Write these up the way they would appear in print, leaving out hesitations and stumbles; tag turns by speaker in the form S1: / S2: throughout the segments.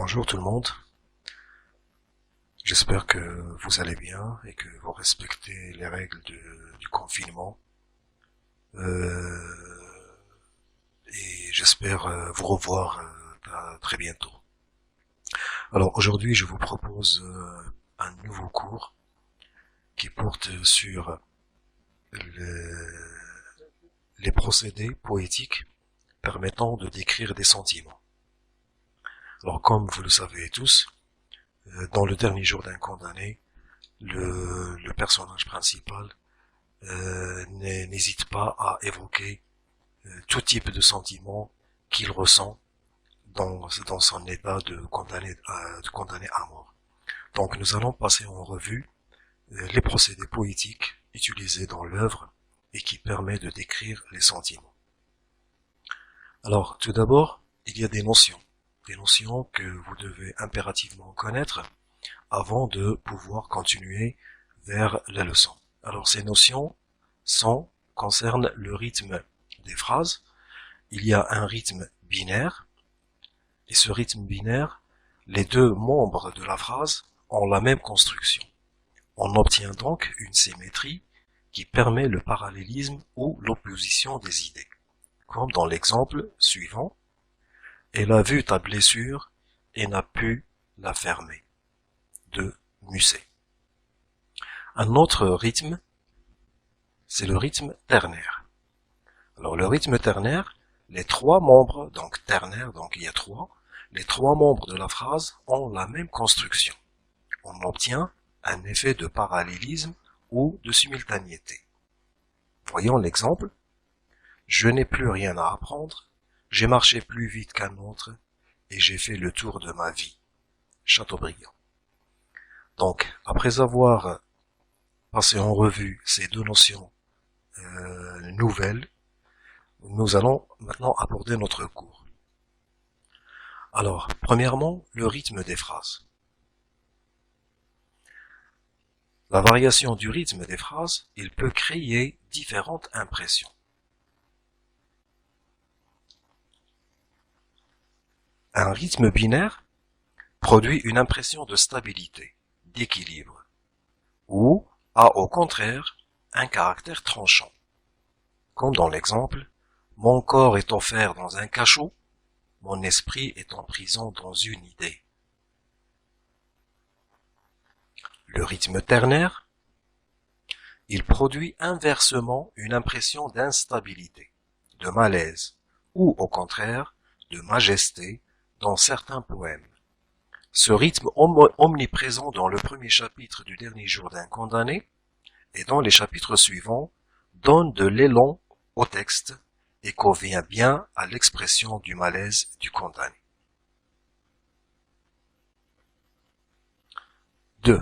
S1: Bonjour tout le monde, j'espère que vous allez bien et que vous respectez les règles du confinement. Et j'espère vous revoir très bientôt. Alors aujourd'hui je vous propose un nouveau cours qui porte sur les procédés poétiques permettant de décrire des sentiments. Alors comme vous le savez tous, dans le dernier jour d'un condamné, le personnage principal n'hésite pas à évoquer tout type de sentiments qu'il ressent dans son état de condamné à mort. Donc nous allons passer en revue les procédés poétiques utilisés dans l'œuvre et qui permettent de décrire les sentiments. Alors tout d'abord, il y a des notions que vous devez impérativement connaître avant de pouvoir continuer vers la leçon. Alors ces notions concernent le rythme des phrases. Il y a un rythme binaire, et ce rythme binaire, les deux membres de la phrase ont la même construction. On obtient donc une symétrie qui permet le parallélisme ou l'opposition des idées. Comme dans l'exemple suivant, elle a vu ta blessure et n'a pu la fermer, de Musset. Un autre rythme, c'est le rythme ternaire. Alors le rythme ternaire, les trois membres, donc ternaire, donc il y a trois, les trois membres de la phrase ont la même construction. On obtient un effet de parallélisme ou de simultanéité. Voyons l'exemple. Je n'ai plus rien à apprendre, j'ai marché plus vite qu'un autre et j'ai fait le tour de ma vie. Chateaubriand. Donc, après avoir passé en revue ces deux notions nouvelles, nous allons maintenant aborder notre cours. Alors, premièrement, le rythme des phrases. La variation du rythme des phrases, il peut créer différentes impressions. Un rythme binaire produit une impression de stabilité, d'équilibre, ou a au contraire un caractère tranchant. Comme dans l'exemple, mon corps est offert dans un cachot, mon esprit est en prison dans une idée. Le rythme ternaire, il produit inversement une impression d'instabilité, de malaise, ou au contraire, de majesté dans certains poèmes. Ce rythme omniprésent dans le premier chapitre du dernier jour d'un condamné et dans les chapitres suivants donne de l'élan au texte et convient bien à l'expression du malaise du condamné. 2.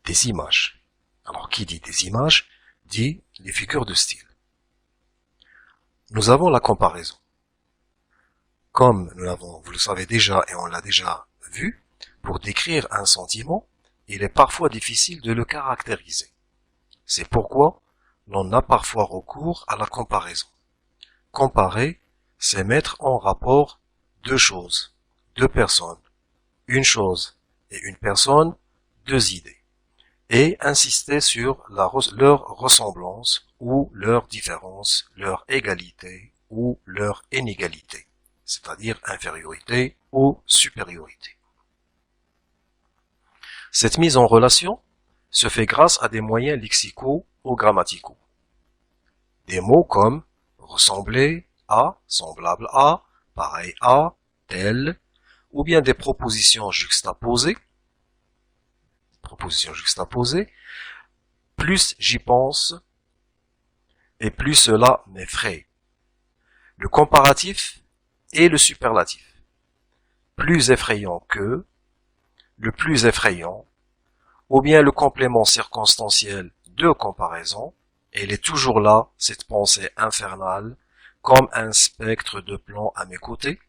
S1: Des images. Alors qui dit des images, dit les figures de style. Nous avons la comparaison. Comme vous le savez déjà et on l'a déjà vu, pour décrire un sentiment, il est parfois difficile de le caractériser. C'est pourquoi l'on a parfois recours à la comparaison. Comparer, c'est mettre en rapport deux choses, deux personnes, une chose et une personne, deux idées, et insister sur leur ressemblance ou leur différence, leur égalité ou leur inégalité, c'est-à-dire infériorité ou supériorité. Cette mise en relation se fait grâce à des moyens lexicaux ou grammaticaux. Des mots comme ressembler à, semblable à, pareil à, tel, ou bien des propositions juxtaposées, plus j'y pense, et plus cela m'effraie. Le comparatif et le superlatif. Plus effrayant que, le plus effrayant, ou bien le complément circonstanciel de comparaison, elle est toujours là, cette pensée infernale, comme un spectre de plomb à mes côtés.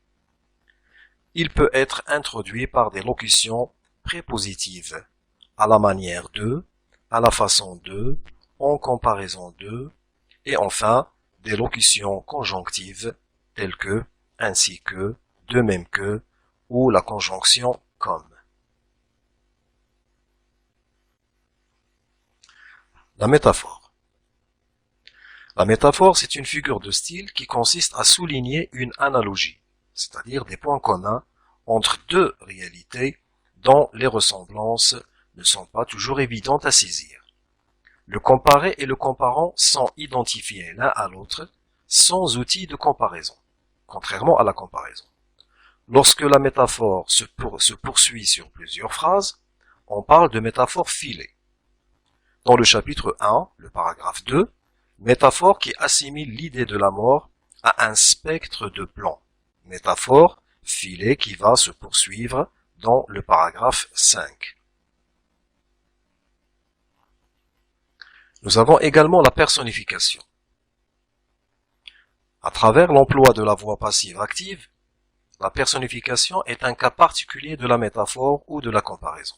S1: Il peut être introduit par des locutions prépositives, à la manière de, à la façon de, en comparaison de, et enfin des locutions conjonctives telles que, ainsi que, de même que ou la conjonction comme. La métaphore. La métaphore, c'est une figure de style qui consiste à souligner une analogie, c'est-à-dire des points communs entre deux réalités dont les ressemblances ne sont pas toujours évidentes à saisir. Le comparé et le comparant sont identifiés l'un à l'autre sans outil de comparaison, contrairement à la comparaison. Lorsque la métaphore se poursuit sur plusieurs phrases, on parle de métaphore filée. Dans le chapitre 1, le paragraphe 2, métaphore qui assimile l'idée de la mort à un spectre de plans. Métaphore filée qui va se poursuivre dans le paragraphe 5. Nous avons également la personnification. À travers l'emploi de la voix passive active, la personnification est un cas particulier de la métaphore ou de la comparaison,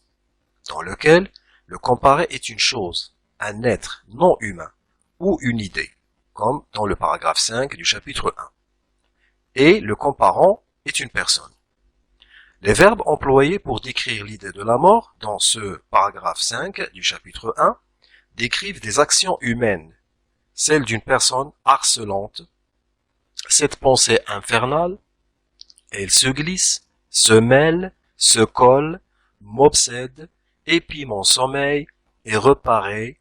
S1: dans lequel le comparé est une chose, un être non humain ou une idée, comme dans le paragraphe 5 du chapitre 1. Et le comparant est une personne. Les verbes employés pour décrire l'idée de la mort dans ce paragraphe 5 du chapitre 1 décrivent des actions humaines, celles d'une personne harcelante. Cette pensée infernale, elle se glisse, se mêle, se colle, m'obsède, épie mon sommeil et reparaît.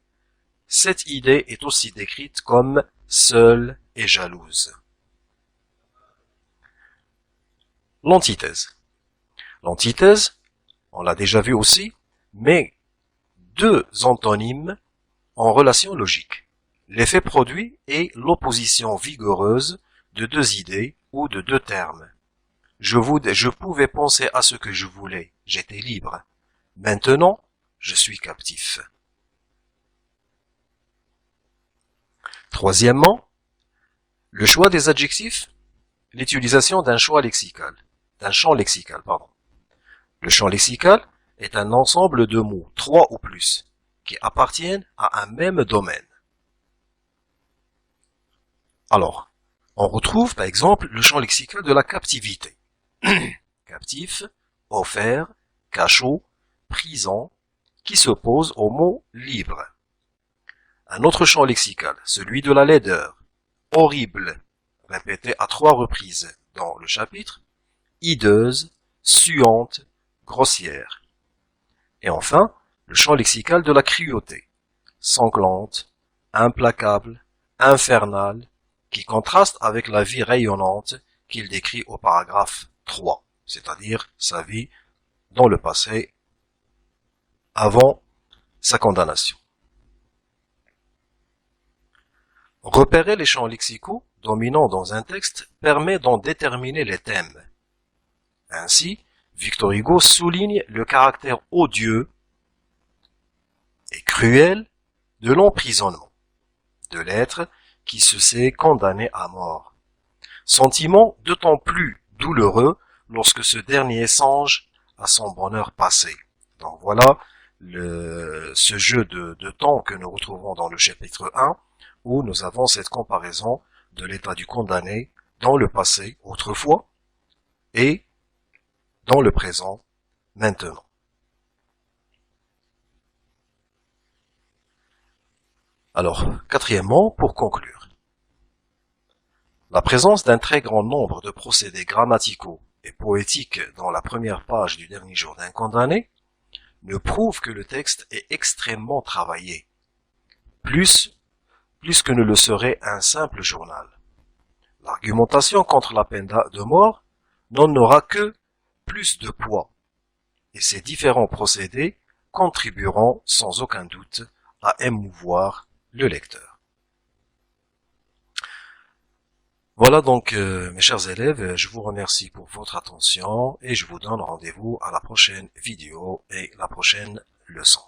S1: Cette idée est aussi décrite comme seule et jalouse. L'antithèse. L'antithèse, on l'a déjà vu aussi, mais deux antonymes en relation logique. L'effet produit est l'opposition vigoureuse de deux idées ou de deux termes. Je pouvais penser à ce que je voulais, j'étais libre. Maintenant, je suis captif. Troisièmement, le choix des adjectifs, l'utilisation d'un champ lexical. Le champ lexical est un ensemble de mots, 3 ou plus, qui appartiennent à un même domaine. Alors, on retrouve par exemple le champ lexical de la captivité. Captif, offert, cachot, prison, qui s'oppose au mot libre. Un autre champ lexical, celui de la laideur, horrible, répété à 3 reprises dans le chapitre, hideuse, suante, grossière. Et enfin, le champ lexical de la cruauté, sanglante, implacable, infernale, qui contraste avec la vie rayonnante qu'il décrit au paragraphe 3, c'est-à-dire sa vie dans le passé avant sa condamnation. Repérer les champs lexicaux dominants dans un texte permet d'en déterminer les thèmes. Ainsi, Victor Hugo souligne le caractère odieux et cruel de l'emprisonnement, de l'être qui se sait condamné à mort. Sentiment d'autant plus douloureux lorsque ce dernier songe à son bonheur passé. Donc voilà ce jeu de temps que nous retrouvons dans le chapitre 1, où nous avons cette comparaison de l'état du condamné dans le passé, autrefois, et dans le présent, maintenant. Alors, quatrièmement, pour conclure, la présence d'un très grand nombre de procédés grammaticaux et poétiques dans la première page du dernier jour d'un condamné ne prouve que le texte est extrêmement travaillé, plus que ne le serait un simple journal. L'argumentation contre la peine de mort n'en aura que plus de poids, et ces différents procédés contribueront sans aucun doute à émouvoir le lecteur. Voilà donc mes chers élèves, je vous remercie pour votre attention et je vous donne rendez-vous à la prochaine vidéo et la prochaine leçon.